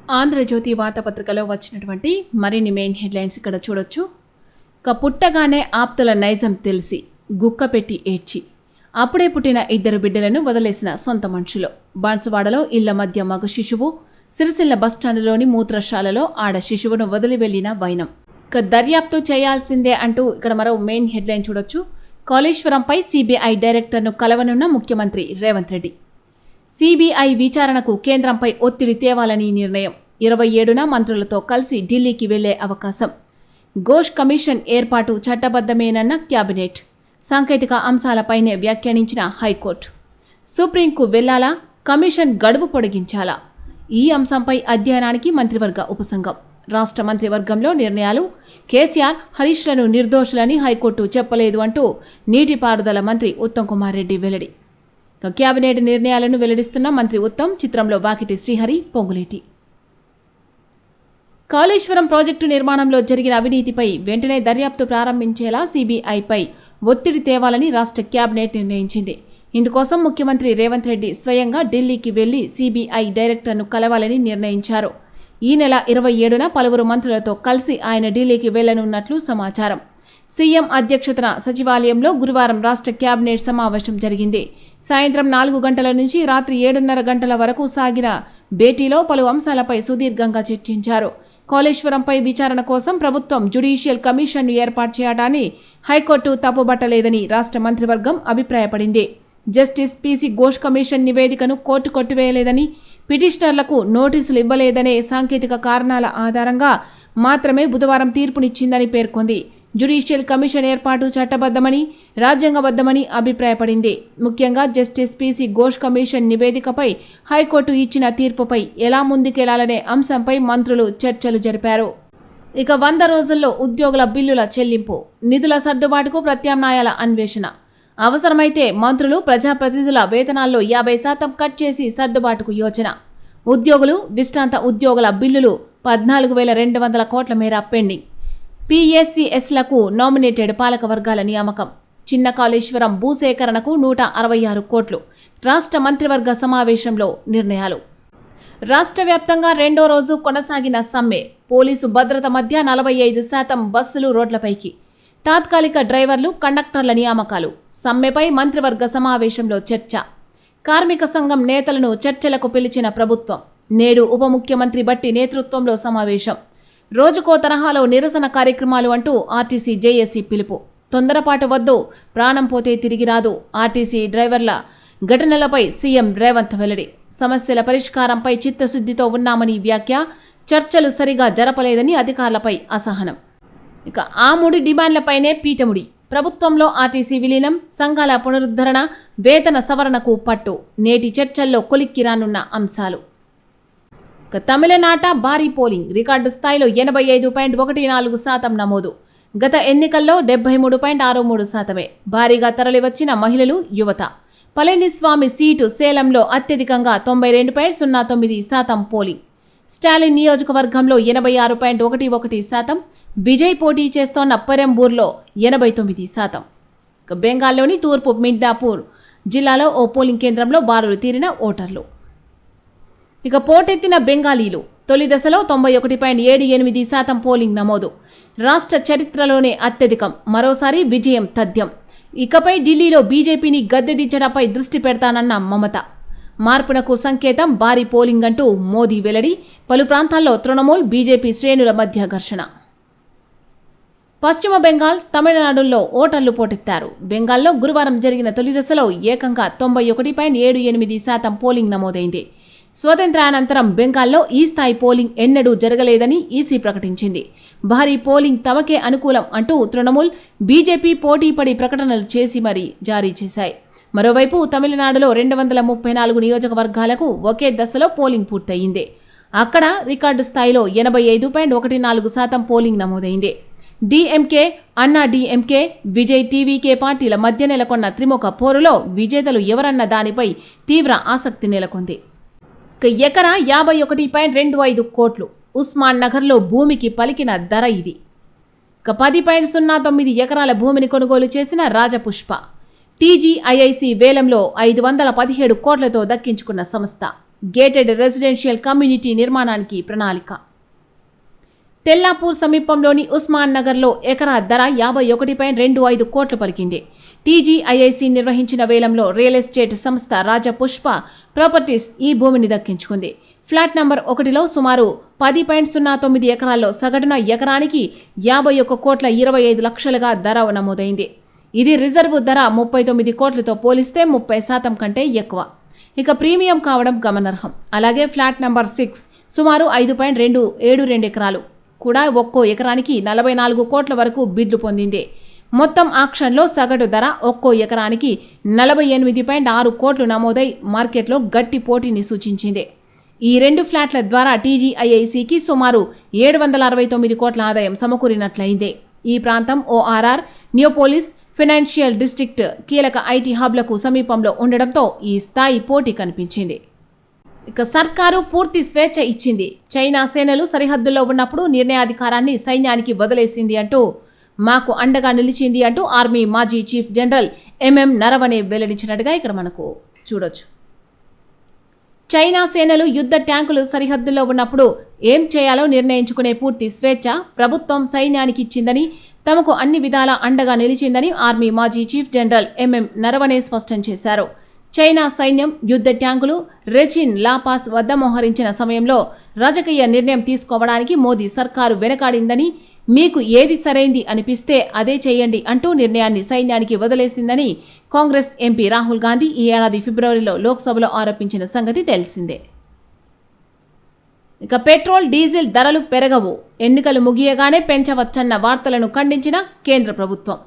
ఆంధ్రజ్యోతి వార్తాపత్రికలో వచ్చినటువంటి మరిన్ని main headlines ఇక్కడ చూడొచ్చు. పుట్టగానే ఆప్తుల నైజం తెలిసి గుక్కపెట్టి ఏడ్చి అప్పుడే పుట్టిన 2 బిడ్డలను వదిలేసిన సొంత మనుషులు. బాన్సువాడలో ఇళ్ల మధ్య మగ శిశువు, సిరిసిల్ల బస్టాండులోని మూత్రశాలలో ఆడ శిశువును వదిలి వెళ్లిన వైనం. దర్యాప్తు చేయాల్సిందే అంటూ ఇక్కడ మరో మెయిన్ హెడ్లైన్ చూడొచ్చు. కాళేశ్వరంపై సిబిఐ డైరెక్టర్ను కలవనున్న ముఖ్యమంత్రి రేవంత్ రెడ్డి. సిబిఐ విచారణకు కేంద్రంపై ఒత్తిడి తేవాలని నిర్ణయం. 27న మంత్రులతో కలిసి ఢిల్లీకి వెళ్లే అవకాశం. ఘోష్ కమిషన్ ఏర్పాటు చట్టబద్ధమేనన్న క్యాబినెట్. సాంకేతిక అంశాలపైనే వ్యాఖ్యానించిన హైకోర్టు. సుప్రీంకు వెళ్లాలా, కమిషన్ గడువు పొడిగించాలా? ఈ అంశంపై అధ్యయనానికి మంత్రివర్గ ఉపసంఘం. రాష్ట్ర మంత్రివర్గంలో నిర్ణయాలు. కేసీఆర్, హరీష్లను నిర్దోషులని హైకోర్టు చెప్పలేదు అంటూ నీటిపారుదల మంత్రి ఉత్తమ్ కుమార్ రెడ్డి వెల్లడి. క్యాబినెట్ నిర్ణయాలను వెల్లడిస్తున్న మంత్రి ఉత్తమ్. చిత్రంలో వాకిటి శ్రీహరి, పొంగులేటి. కాళేశ్వరం ప్రాజెక్టు నిర్మాణంలో జరిగిన అవినీతిపై వెంటనే దర్యాప్తు ప్రారంభించేలా సిబిఐపై ఒత్తిడి తేవాలని రాష్ట్ర క్యాబినెట్ నిర్ణయించింది. ఇందుకోసం ముఖ్యమంత్రి రేవంత్ రెడ్డి స్వయంగా ఢిల్లీకి వెళ్లి సిబిఐ డైరెక్టర్ను కలవాలని నిర్ణయించారు. ఈ నెల 27న పలువురు మంత్రులతో కలిసి ఆయన ఢిల్లీకి వెళ్లనున్నట్లు సమాచారం. సీఎం అధ్యక్షతన సచివాలయంలో గురువారం రాష్ట్ర క్యాబినెట్ సమావేశం జరిగింది. సాయంత్రం 4 గంటల నుంచి రాత్రి 7:30 గంటల వరకు సాగిన భేటీలో పలు అంశాలపై సుదీర్ఘంగా చర్చించారు. కాళేశ్వరంపై విచారణ కోసం ప్రభుత్వం జ్యుడిషియల్ కమిషన్ను ఏర్పాటు చేయడాన్ని హైకోర్టు తప్పుబట్టలేదని రాష్ట్ర మంత్రివర్గం అభిప్రాయపడింది. జస్టిస్ పిసి ఘోష్ కమిషన్ నివేదికను కోర్టు కొట్టివేయలేదని, పిటిషనర్లకు నోటీసులు ఇవ్వలేదనే సాంకేతిక కారణాల ఆధారంగా మాత్రమే బుధవారం తీర్పునిచ్చిందని పేర్కొంది. జ్యుడిషియల్ కమిషన్ ఏర్పాటు చట్టబద్ధమని, రాజ్యాంగబద్ధమని అభిప్రాయపడింది. ముఖ్యంగా జస్టిస్ పిసి ఘోష్ కమిషన్ నివేదికపై హైకోర్టు ఇచ్చిన తీర్పుపై ఎలా ముందుకెళ్లాలనే అంశంపై మంత్రులు చర్చలు జరిపారు. 100 రోజుల్లో ఉద్యోగుల బిల్లుల చెల్లింపు, నిధుల సర్దుబాటుకు ప్రత్యామ్నాయాల అన్వేషణ. అవసరమైతే మంత్రులు, ప్రజాప్రతినిధుల వేతనాల్లో 50% కట్ చేసి సర్దుబాటుకు యోచన. ఉద్యోగులు, విశ్రాంత ఉద్యోగుల బిల్లులు 14,200 కోట్ల మేర పెండింగ్. పిఎస్సిఎస్లకు నామినేటెడ్ పాలక వర్గాల నియామకం. చిన్న కాళేశ్వరం భూసేకరణకు 166 కోట్లు. రాష్ట్ర మంత్రివర్గ సమావేశంలో నిర్ణయాలు. రాష్ట్ర వ్యాప్తంగా 2వ రోజు కొనసాగిన సమ్మె. పోలీసు భద్రత మధ్య 45% బస్సులు రోడ్లపైకి. తాత్కాలిక డ్రైవర్లు, కండక్టర్ల నియామకాలు. సమ్మెపై మంత్రివర్గ సమావేశంలో చర్చ. కార్మిక సంఘం నేతలను చర్చలకు పిలిచిన ప్రభుత్వం. నేడు ఉప ముఖ్యమంత్రి భట్టి నేతృత్వంలో సమావేశం. రోజుకో తరహాలో నిరసన కార్యక్రమాలు అంటూ ఆర్టీసీ జేఏసీ పిలుపు. తొందరపాటు వద్దు, ప్రాణం పోతే తిరిగి రాదు. ఆర్టీసీ డ్రైవర్ల ఘటనలపై సీఎం రేవంత్ వెల్లడి. సమస్యల పరిష్కారంపై చిత్తశుద్ధితో ఉన్నామని వ్యాఖ్య. చర్చలు సరిగా జరపలేదని అధికారులపై అసహనం. ఆ 3 డిమాండ్లపైనే పీఠముడి. ప్రభుత్వంలో ఆర్టీసీ విలీనం, సంఘాల పునరుద్ధరణ, వేతన సవరణకు పట్టు. నేటి చర్చల్లో కొలిక్కి రానున్న అంశాలు. తమిళనాట భారీ పోలింగ్. రికార్డు స్థాయిలో 85.14% నమోదు. గత ఎన్నికల్లో 73.63%. భారీగా తరలివచ్చిన మహిళలు, యువత. పళనిస్వామి సీటు సేలంలో అత్యధికంగా 92.09% పోలింగ్. స్టాలిన్ నియోజకవర్గంలో 86.11%. విజయ్ పోటీ చేస్తోన్న పెరంబూర్లో 89%. బెంగాల్లోని తూర్పు మిడ్నాపూర్ జిల్లాలో ఓ పోలింగ్ కేంద్రంలో బారులు తీరిన ఓటర్లు. పోటెత్తిన బెంగాలీలు. తొలి దశలో 91.78% పోలింగ్ నమోదు. రాష్ట్ర చరిత్రలోనే అత్యధికం. మరోసారి విజయం తథ్యం. ఇకపై ఢిల్లీలో బీజేపీని గద్దెదించడంపై దృష్టి పెడతానన్న మమత. మార్పునకు సంకేతం భారీ పోలింగ్ అంటూ మోదీ వెల్లడి. పలు ప్రాంతాల్లో తృణమూల్, బీజేపీ శ్రేణుల మధ్య ఘర్షణ. పశ్చిమ బెంగాల్, తమిళనాడుల్లో ఓటర్లు పోటెత్తారు. బెంగాల్లో గురువారం జరిగిన తొలి దశలో ఏకంగా 91.78% పోలింగ్ నమోదైంది. స్వతంత్రానంతరం బెంగాల్లో ఈ స్థాయి పోలింగ్ ఎన్నడూ జరగలేదని ఈసీ ప్రకటించింది. భారీ పోలింగ్ తమకే అనుకూలం అంటూ తృణమూల్, బీజేపీ పోటీపడి ప్రకటనలు చేసి మరీ జారీ చేశాయి. మరోవైపు తమిళనాడులో 234 నియోజకవర్గాలకు ఒకే దశలో పోలింగ్ పూర్తయింది. అక్కడ రికార్డు స్థాయిలో 85.14% పోలింగ్ నమోదైంది. డీఎంకే, అన్నా డీఎంకే, విజయ్ టీవీకే పార్టీల మధ్య నెలకొన్న త్రిముఖ పోరులో విజేతలు ఎవరన్న దానిపై తీవ్ర ఆసక్తి నెలకొంది. ఎకరా 51.25 కోట్లు. ఉస్మాన్ నగర్లో భూమికి పలికిన ధర ఇది. 10.09 ఎకరాల భూమిని కొనుగోలు చేసిన రాజపుష్ప. టీజీఐఐసీ వేలంలో 517 కోట్లతో దక్కించుకున్న సంస్థ. గేటెడ్ రెసిడెన్షియల్ కమ్యూనిటీ నిర్మాణానికి ప్రణాళిక. తెల్లాపూర్ సమీపంలోని ఉస్మాన్ నగర్లో ఎకరా ధర 51.25 కోట్లు పలికింది. టీజీఐఐసి నిర్వహించిన వేలంలో రియల్ ఎస్టేట్ సంస్థ రాజపుష్ప ప్రాపర్టీస్ ఈ భూమిని దక్కించుకుంది. ఫ్లాట్ నంబర్ 1లో సుమారు 10.09 ఎకరాల్లో సగటున ఎకరానికి 51,25,00,000గా ధర నమోదైంది. ఇది రిజర్వ్ ధర 39 కోట్లతో పోలిస్తే 30% కంటే ఎక్కువ. ఇక ప్రీమియం కావడం గమనార్హం. అలాగే ఫ్లాట్ నంబర్ 6 సుమారు 5.272 ఎకరాలు కూడా ఒక్కో ఎకరానికి 44 కోట్ల వరకు బిడ్లు పొందింది. మొత్తం ఆక్షన్లో సగటు ధర ఒక్కో ఎకరానికి 48.6 కోట్లు నమోదై మార్కెట్లో గట్టి పోటీని సూచించింది. ఈ 2 ఫ్లాట్ల ద్వారా టీజీఐఐసికి సుమారు 769 కోట్ల ఆదాయం సమకూరినట్లయింది. ఈ ప్రాంతం ఓఆర్ఆర్, నియోపోలిస్, ఫైనాన్షియల్ డిస్ట్రిక్ట్ కీలక ఐటీ హబ్లకు సమీపంలో ఉండడంతో ఈ స్థాయి పోటీ కనిపించింది. ఇక సర్కారు పూర్తి స్వేచ్ఛ ఇచ్చింది. చైనా సేనలు సరిహద్దుల్లో ఉన్నప్పుడు నిర్ణయాధికారాన్ని సైన్యానికి వదిలేసింది అంటూ మాకు అండగా నిలిచింది అంటూ ఆర్మీ మాజీ చీఫ్ జనరల్ ఎంఎం నరవణే వెల్లడించినట్టుగా ఇక్కడ మనకు చూడొచ్చు. చైనా సేనలు యుద్ధ ట్యాంకులు సరిహద్దుల్లో ఉన్నప్పుడు ఏం చేయాలో నిర్ణయించుకునే పూర్తి స్వేచ్ఛ ప్రభుత్వం సైన్యానికి ఇచ్చిందని, తమకు అన్ని విధాలా అండగా నిలిచిందని ఆర్మీ మాజీ చీఫ్ జనరల్ ఎంఎం నరవణే స్పష్టం చేశారు. చైనా సైన్యం యుద్ధ ట్యాంకులు రెచిన్ లాపాస్ వద్ద మోహరించిన సమయంలో రాజకీయ నిర్ణయం తీసుకోవడానికి మోదీ సర్కారు వెనకాడిందని, మీకు ఏది సరైంది అనిపిస్తే అదే చేయండి అంటూ నిర్ణయాన్ని సైన్యానికి వదిలేసిందని కాంగ్రెస్ ఎంపీ రాహుల్ గాంధీ ఈ ఏడాది ఫిబ్రవరిలో లోక్సభలో ఆరోపించిన సంగతి తెలిసిందే. ఇక పెట్రోల్, డీజిల్ ధరలు పెరగవు, ఎన్నికలు ముగియగానే పెంచవచ్చన్న వార్తలను ఖండించిన కేంద్ర ప్రభుత్వం.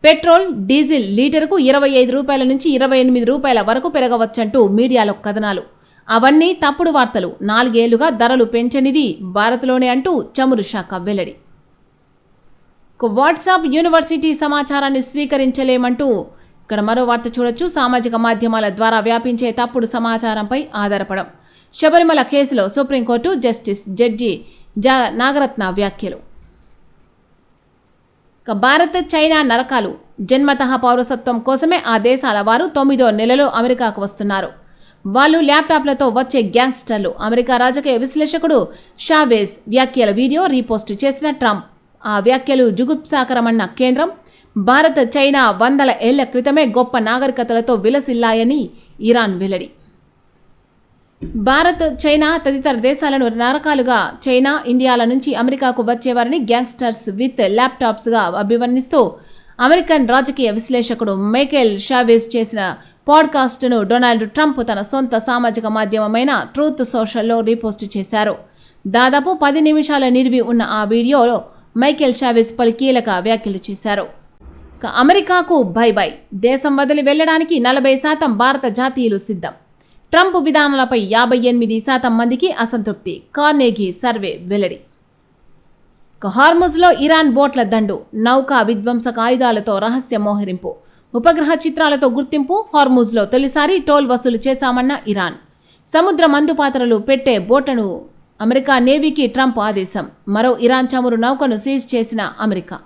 పెట్రోల్, డీజిల్ లీటరుకు 25 రూపాయల నుంచి 28 రూపాయల వరకు పెరగవచ్చంటూ మీడియాలో కథనాలు. అవన్నీ తప్పుడు వార్తలు. 4 ఏళ్లుగా ధరలు పెంచనిది భారత్లోనే అంటూ చమురు శాఖ వెల్లడి. వాట్సాప్ యూనివర్సిటీ సమాచారాన్ని స్వీకరించలేమంటూ ఇక్కడ మరో వార్త చూడొచ్చు. సామాజిక మాధ్యమాల ద్వారా వ్యాపించే తప్పుడు సమాచారంపై ఆధారపడం. శబరిమల కేసులో సుప్రీంకోర్టు జస్టిస్ జడ్జి నాగరత్న వ్యాఖ్యలు. భారత్, చైనా నరకాలు. జన్మతః పౌరసత్వం కోసమే ఆ దేశాల వారు 9వ నెలలో అమెరికాకు వస్తున్నారు. వాళ్ళు ల్యాప్టాప్లతో వచ్చే గ్యాంగ్స్టర్లు. అమెరికా రాజకీయ విశ్లేషకుడు షావేజ్ వ్యాఖ్యల వీడియో రీపోస్ట్ చేసిన ట్రంప్. ఆ వ్యాఖ్యలు జుగుప్సాకరమన్న కేంద్రం. భారత్, చైనా 100 ఏళ్ల క్రితమే గొప్ప నాగరికతలతో విలసిల్లాయని ఇరాన్ వెల్లడి. భారత్, చైనా తదితర దేశాలను నరకాలుగా చైనా, ఇండియాల నుంచి అమెరికాకు వచ్చేవారిని గ్యాంగ్స్టర్స్ విత్ ల్యాప్టాప్స్గా అభివర్ణిస్తూ అమెరికన్ రాజకీయ విశ్లేషకుడు మైకేల్ షావేజ్ చేసిన పాడ్కాస్ట్ను డొనాల్డ్ ట్రంప్ తన సొంత సామాజిక మాధ్యమమైన ట్రూత్ సోషల్లో రీపోస్ట్ చేశారు. దాదాపు 10 నిమిషాల నిడివి ఉన్న ఆ వీడియోలో మైకేల్ షావేజ్ పలు కీలక వ్యాఖ్యలు చేశారు. అమెరికాకు బై బై, దేశం వదిలి వెళ్లడానికి 40% భారత జాతీయులు సిద్ధం. ట్రంప్ విధానాలపై 58% మందికి అసంతృప్తి. కార్నెగీ సర్వే వెల్లడి. హార్ముజ్లో ఇరాన్ బోట్ల దండు. నౌకా విధ్వంసక ఆయుధాలతో రహస్య మోహరింపు. ఉపగ్రహ చిత్రాలతో గుర్తింపు. హార్ముజ్లో తొలిసారి టోల్ వసూలు చేశామన్న ఇరాన్. సముద్ర మందుపాత్రలు పెట్టే బోట్లను అమెరికా నేవీకి ట్రంప్ ఆదేశం. మరో ఇరాన్ చమురు నౌకను సీజ్ చేసిన అమెరికా.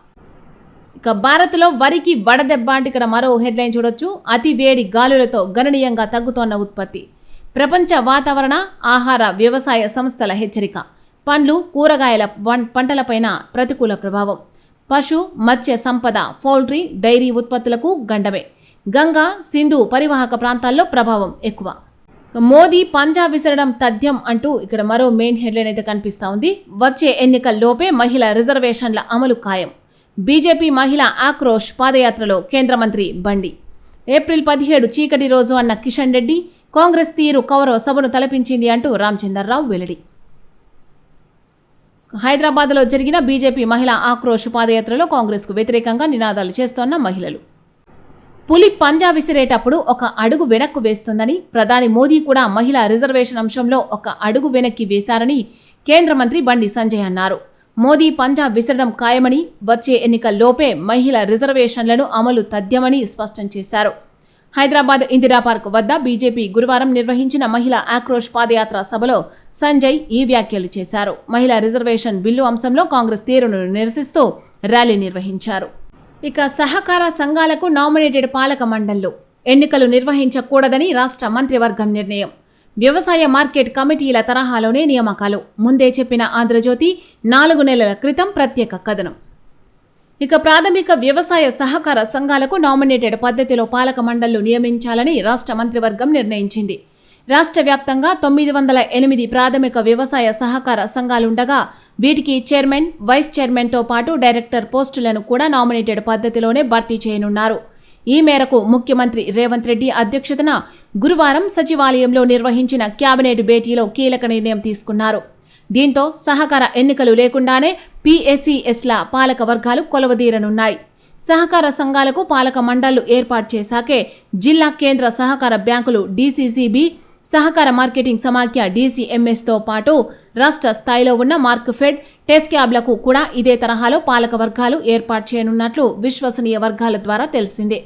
ఇక భారత్లో వరికి వడదెబ్బ అంటే ఇక్కడ మరో హెడ్లైన్ చూడొచ్చు. అతి వేడి గాలులతో గణనీయంగా తగ్గుతోన్న ఉత్పత్తి. ప్రపంచ వాతావరణ, ఆహార, వ్యవసాయ సంస్థల హెచ్చరిక. పండ్లు, కూరగాయల పంటలపైన ప్రతికూల ప్రభావం. పశు, మత్స్య సంపద, పౌల్ట్రీ, డైరీ ఉత్పత్తులకు గండమే. గంగా, సింధు పరివాహక ప్రాంతాల్లో ప్రభావం ఎక్కువ. మోదీ పంజా విసరడం తథ్యం అంటూ ఇక్కడ మరో మెయిన్ హెడ్లైన్ అయితే కనిపిస్తూ ఉంది. వచ్చే ఎన్నికల్లోపే మహిళా రిజర్వేషన్ల అమలు ఖాయం. బీజేపీ మహిళా ఆక్రోష్ పాదయాత్రలో కేంద్ర మంత్రి బండి. ఏప్రిల్ 17 చీకటి రోజు అన్న కిషన్ రెడ్డి. కాంగ్రెస్ తీరు కౌరవ సభను తలపించింది అంటూ రామచంద్రరావు వెల్లడి. హైదరాబాద్లో జరిగిన బీజేపీ మహిళా ఆక్రోష్ పాదయాత్రలో కాంగ్రెస్కు వ్యతిరేకంగా నినాదాలు చేస్తోన్న మహిళలు. పులి పంజా విసిరేటప్పుడు ఒక అడుగు వెనక్కు వేస్తుందని, ప్రధాని మోదీ కూడా మహిళా రిజర్వేషన్ అంశంలో ఒక అడుగు వెనక్కి వేశారని కేంద్ర మంత్రి బండి సంజయ్ అన్నారు. మోదీ పంజా విసరడం ఖాయమని, వచ్చే ఎన్నికల్లోపే మహిళా రిజర్వేషన్లను అమలు తథ్యమని స్పష్టం చేశారు. హైదరాబాద్ ఇందిరా పార్క్ వద్ద బీజేపీ గురువారం నిర్వహించిన మహిళా ఆక్రోష్ పాదయాత్ర సభలో సంజయ్ ఈ వ్యాఖ్యలు చేశారు. మహిళా రిజర్వేషన్ బిల్లు అంశంలో కాంగ్రెస్ తీరును నిరసిస్తూ ర్యాలీ నిర్వహించారు. ఇక సహకార సంఘాలకు నామినేటెడ్ పాలక మండళ్లు ఎన్నికలు నిర్వహించకూడదని రాష్ట్ర మంత్రివర్గం నిర్ణయం. వ్యవసాయ మార్కెట్ కమిటీల తరహాలోనే నియామకాలు. ముందే చెప్పిన ఆంధ్రజ్యోతి 4 నెలల క్రితం ప్రత్యేక కథనం. ఇక ప్రాథమిక వ్యవసాయ సహకార సంఘాలకు నామినేటెడ్ పద్ధతిలో పాలక మండళ్లు నియమించాలని రాష్ట్ర మంత్రివర్గం నిర్ణయించింది. రాష్ట్ర వ్యాప్తంగా 908 ప్రాథమిక వ్యవసాయ సహకార సంఘాలుండగా వీటికి చైర్మన్, వైస్ చైర్మన్తో పాటు డైరెక్టర్ పోస్టులను కూడా నామినేటెడ్ పద్ధతిలోనే భర్తీ చేయనున్నారు. ఈ మేరకు ముఖ్యమంత్రి రేవంత్ రెడ్డి అధ్యక్షతన గురువారం సచివాలయంలో నిర్వహించిన కేబినెట్ భేటీలో కీలక నిర్ణయం తీసుకున్నారు. దీంతో సహకార ఎన్నికలు లేకుండానే PSCSల పాలక వర్గాలు కొలవదీరనున్నాయి. సహకార సంఘాలకు పాలక మండళ్లు ఏర్పాటు చేశాకే జిల్లా కేంద్ర సహకార బ్యాంకులు DCCB, సహకార మార్కెటింగ్ సమాఖ్య DCMSతో పాటు రాష్ట్ర స్థాయిలో ఉన్న మార్క్ఫెడ్, టెస్క్యాబ్లకు కూడా ఇదే తరహాలో పాలక వర్గాలు ఏర్పాటు చేయనున్నట్లు విశ్వసనీయ వర్గాల ద్వారా తెలిసిందే.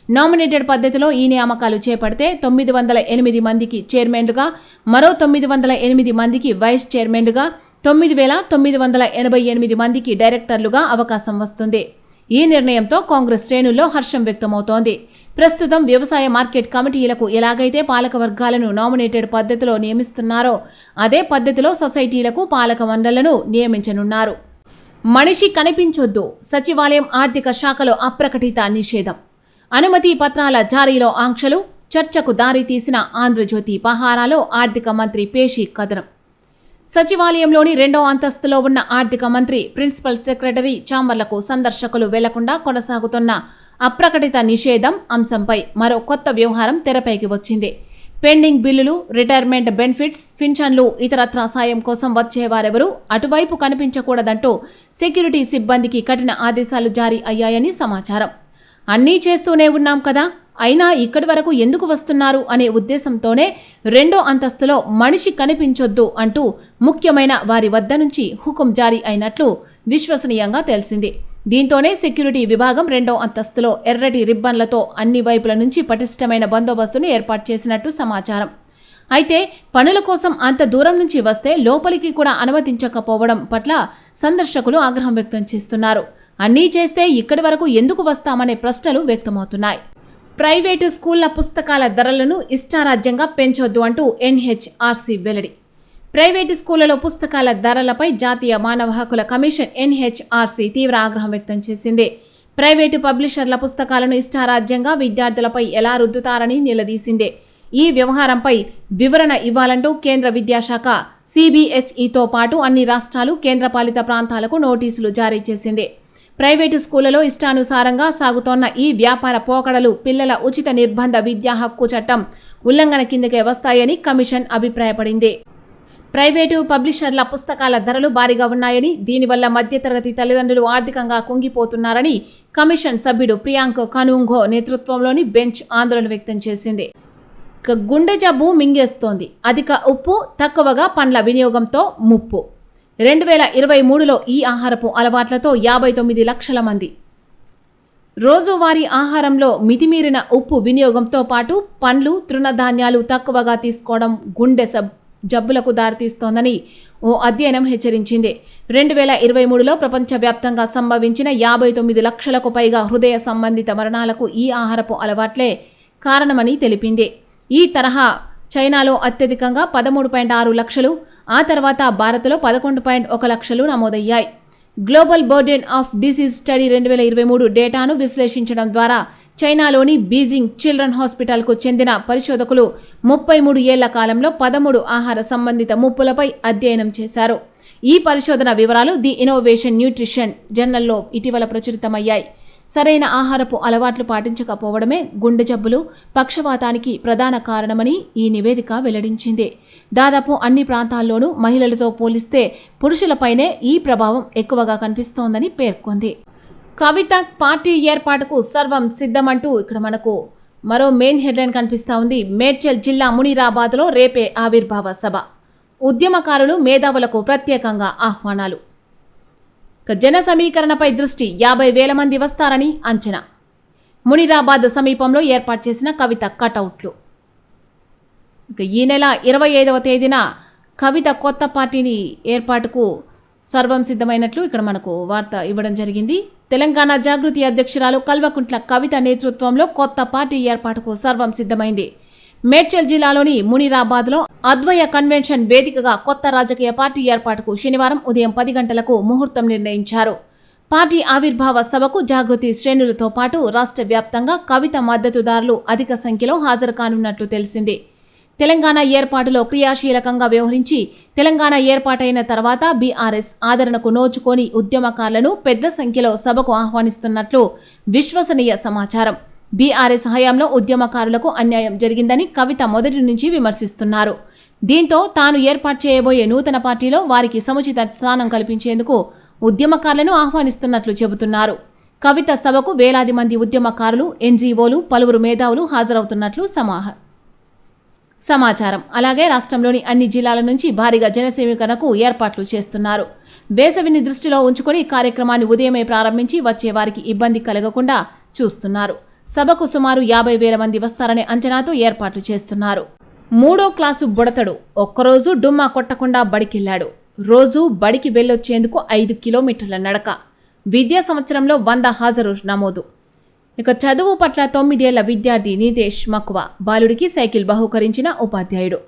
నామినేటెడ్ పద్ధతిలో ఈ నియామకాలు చేపడితే 908 మందికి చైర్మన్లుగా, మరో 908 మందికి వైస్ చైర్మన్లుగా, 9988 మందికి డైరెక్టర్లుగా అవకాశం వస్తుంది. ఈ నిర్ణయంతో కాంగ్రెస్ శ్రేణుల్లో హర్షం వ్యక్తమవుతోంది. ప్రస్తుతం వ్యవసాయ మార్కెట్ కమిటీలకు ఎలాగైతే పాలక వర్గాలను నామినేటెడ్ పద్ధతిలో నియమిస్తున్నారో అదే పద్ధతిలో సొసైటీలకు పాలక మండళ్లను నియమించనున్నారు. మనిషి కనిపించొద్దు, సచివాలయం ఆర్థిక శాఖలో అప్రకటిత నిషేధం. అనుమతి పత్రాల జారీలో ఆంక్షలు, చర్చకు దారితీసిన ఆంధ్రజ్యోతి పహారాలో ఆర్థిక మంత్రి పేషి కథనం. సచివాలయంలోని 2వ అంతస్తులో ఉన్న ఆర్థిక మంత్రి ప్రిన్సిపల్ సెక్రటరీ ఛాంబర్లకు సందర్శకులు వెళ్లకుండా కొనసాగుతున్న అప్రకటిత నిషేధం అంశంపై మరో కొత్త వ్యవహారం తెరపైకి వచ్చింది. పెండింగ్ బిల్లులు, రిటైర్మెంట్ బెనిఫిట్స్, పింఛన్లు, ఇతరత్రా సాయం కోసం వచ్చేవారెవరూ అటువైపు కనిపించకూడదంటూ సెక్యూరిటీ సిబ్బందికి కఠిన ఆదేశాలు జారీ అయ్యాయని సమాచారం. అన్నీ చేస్తూనే ఉన్నాం కదా, అయినా ఇక్కడి వరకు ఎందుకు వస్తున్నారు అనే ఉద్దేశంతోనే 2వ అంతస్తులో మనిషి కనిపించొద్దు అంటూ ముఖ్యమైన వారి వద్ద నుంచి హుకుం జారీ అయినట్లు విశ్వసనీయంగా తెలిసింది. దీంతోనే సెక్యూరిటీ విభాగం 2వ అంతస్తులో ఎర్రటి రిబ్బన్లతో అన్ని వైపుల నుంచి పటిష్టమైన బందోబస్తును ఏర్పాటు చేసినట్టు సమాచారం. అయితే పనుల కోసం అంత దూరం నుంచి వస్తే లోపలికి కూడా అనుమతించకపోవడం పట్ల సందర్శకులు ఆగ్రహం వ్యక్తం చేస్తున్నారు. అన్నీ చేస్తే ఇక్కడి వరకు ఎందుకు వస్తామనే ప్రశ్నలు వ్యక్తమవుతున్నాయి. ప్రైవేటు స్కూళ్ల పుస్తకాల ధరలను ఇష్టారాజ్యంగా పెంచొద్దు అంటూ NHRC వెల్లడి. ప్రైవేటు స్కూళ్లలో పుస్తకాల ధరలపై జాతీయ మానవ హక్కుల కమిషన్ NHRC తీవ్ర ఆగ్రహం వ్యక్తం చేసింది. ప్రైవేటు పబ్లిషర్ల పుస్తకాలను ఇష్టారాజ్యంగా విద్యార్థులపై ఎలా రుద్దుతారని నిలదీసింది. ఈ వ్యవహారంపై వివరణ ఇవ్వాలంటూ కేంద్ర విద్యాశాఖ CBSEతో పాటు అన్ని రాష్ట్రాలు, కేంద్రపాలిత ప్రాంతాలకు నోటీసులు జారీ చేసింది. ప్రైవేటు స్కూళ్లలో ఇష్టానుసారంగా సాగుతోన్న ఈ వ్యాపార పోకడలు పిల్లల ఉచిత నిర్బంధ విద్యా హక్కు చట్టం ఉల్లంఘన కిందకే వస్తాయని కమిషన్ అభిప్రాయపడింది. ప్రైవేటు పబ్లిషర్ల పుస్తకాల ధరలు భారీగా ఉన్నాయని, దీనివల్ల మధ్యతరగతి తల్లిదండ్రులు ఆర్థికంగా కుంగిపోతున్నారని కమిషన్ సభ్యుడు ప్రియాంక్ కనుంగో నేతృత్వంలోని బెంచ్ ఆందోళన వ్యక్తం చేసింది. గుండె జబ్బు మింగేస్తోంది, అధిక ఉప్పు, తక్కువగా పండ్ల వినియోగంతో ముప్పు. 2023లో ఈ ఆహారపు అలవాట్లతో 59 లక్షల మంది రోజువారీ ఆహారంలో మితిమీరిన ఉప్పు వినియోగంతో పాటు పండ్లు, తృణధాన్యాలు తక్కువగా తీసుకోవడం గుండె జబ్బులకు దారితీస్తోందని ఓ అధ్యయనం హెచ్చరించింది. 2023లో ప్రపంచవ్యాప్తంగా సంభవించిన 59 లక్షలకు పైగా హృదయ సంబంధిత మరణాలకు ఈ ఆహారపు అలవాట్లే కారణమని తెలిపింది. ఈ తరహా చైనాలో అత్యధికంగా 13.6 లక్షలు, ఆ తర్వాత భారత్లో 11.1 లక్షలు నమోదయ్యాయి. Global burden of disease study 2023 డేటాను విశ్లేషించడం ద్వారా చైనాలోని బీజింగ్ చిల్డ్రన్ హాస్పిటల్కు చెందిన పరిశోధకులు 33 ఏళ్ల కాలంలో 13 ఆహార సంబంధిత ముప్పులపై అధ్యయనం చేశారు. ఈ పరిశోధన వివరాలు ది ఇన్నోవేషన్ న్యూట్రిషన్ జర్నల్లో ఇటీవల ప్రచురితమయ్యాయి. సరైన ఆహారపు అలవాట్లు పాటించకపోవడమే గుండె జబ్బులు, పక్షవాతానికి ప్రధాన కారణమని ఈ నివేదిక వెల్లడించింది. దాదాపు అన్ని ప్రాంతాల్లోనూ మహిళలతో పోలిస్తే పురుషులపైనే ఈ ప్రభావం ఎక్కువగా కనిపిస్తోందని పేర్కొంది. కవిత పార్టీ ఏర్పాటుకు సర్వం సిద్ధమంటూ ఇక్కడ మనకు మరో మెయిన్ హెడ్లైన్ కనిపిస్తూ ఉంది. మేడ్చల్ జిల్లా మునీరాబాద్లో రేపే ఆవిర్భావ సభ, ఉద్యమకారులు, మేధావులకు ప్రత్యేకంగా ఆహ్వానాలు. జన సమీకరణపై దృష్టి, 50,000 మంది వస్తారని అంచనా. మునీరాబాద్ సమీపంలో ఏర్పాటు చేసిన కవిత కటౌట్లు. ఈ నెల 25వ తేదీన కవిత కొత్త పార్టీని ఏర్పాటుకు సర్వం సిద్ధమైనట్లు ఇక్కడ మనకు వార్త ఇవ్వడం జరిగింది. తెలంగాణ జాగృతి అధ్యక్షురాలు కల్వకుంట్ల కవిత నేతృత్వంలో కొత్త పార్టీ ఏర్పాటుకు సర్వం సిద్ధమైంది. మేడ్చల్ జిల్లాలోని మునీరాబాద్లో అద్వయ కన్వెన్షన్ వేదికగా కొత్త రాజకీయ పార్టీ ఏర్పాటుకు శనివారం ఉదయం 10 గంటలకు ముహూర్తం నిర్ణయించారు. పార్టీ ఆవిర్భావ సభకు జాగృతి శ్రేణులతో పాటు రాష్ట్ర వ్యాప్తంగా కవిత మద్దతుదారులు అధిక సంఖ్యలో హాజరు కానున్నట్లు తెలిసింది. తెలంగాణ ఏర్పాటులో క్రియాశీలకంగా వ్యవహరించి తెలంగాణ ఏర్పాటైన తర్వాత బీఆర్ఎస్ ఆదరణకు నోచుకొని ఉద్యమకారులను పెద్ద సంఖ్యలో సభకు ఆహ్వానిస్తున్నట్లు విశ్వసనీయ సమాచారం. బీఆర్ఎస్ హయాంలో ఉద్యమకారులకు అన్యాయం జరిగిందని కవిత మొదటి నుంచి విమర్శిస్తున్నారు. దీంతో తాను ఏర్పాటు చేయబోయే నూతన పార్టీలో వారికి సముచిత స్థానం కల్పించేందుకు ఉద్యమకారులను ఆహ్వానిస్తున్నట్లు చెబుతున్నారు. కవిత సభకు వేలాది మంది ఉద్యమకారులు, ఎన్జీఓలు, పలువురు మేధావులు హాజరవుతున్నట్లు సమాచారం. అలాగే రాష్ట్రంలోని అన్ని జిల్లాల నుంచి భారీగా జనసేవీకరణకు ఏర్పాట్లు చేస్తున్నారు. వేసవిని దృష్టిలో ఉంచుకొని కార్యక్రమాన్ని ఉదయమే ప్రారంభించి వచ్చే వారికి ఇబ్బంది కలగకుండా చూస్తున్నారు. సభకు సుమారు 50,000 మంది వస్తారనే అంచనాతో ఏర్పాట్లు చేస్తున్నారు. 3వ క్లాసు బుడతడు ఒక్కరోజు డుమ్మా కొట్టకుండా బడికెళ్లాడు. రోజు బడికి వెళ్ళొచ్చేందుకు 5 కిలోమీటర్ల నడక. విద్యా సంవత్సరంలో 100 హాజరు నమోదు. ఇక చదువు పట్ల 9 ఏళ్ల విద్యార్థి నితేష్ మక్కువ. బాలుడికి సైకిల్ బహూకరించిన ఉపాధ్యాయుడు.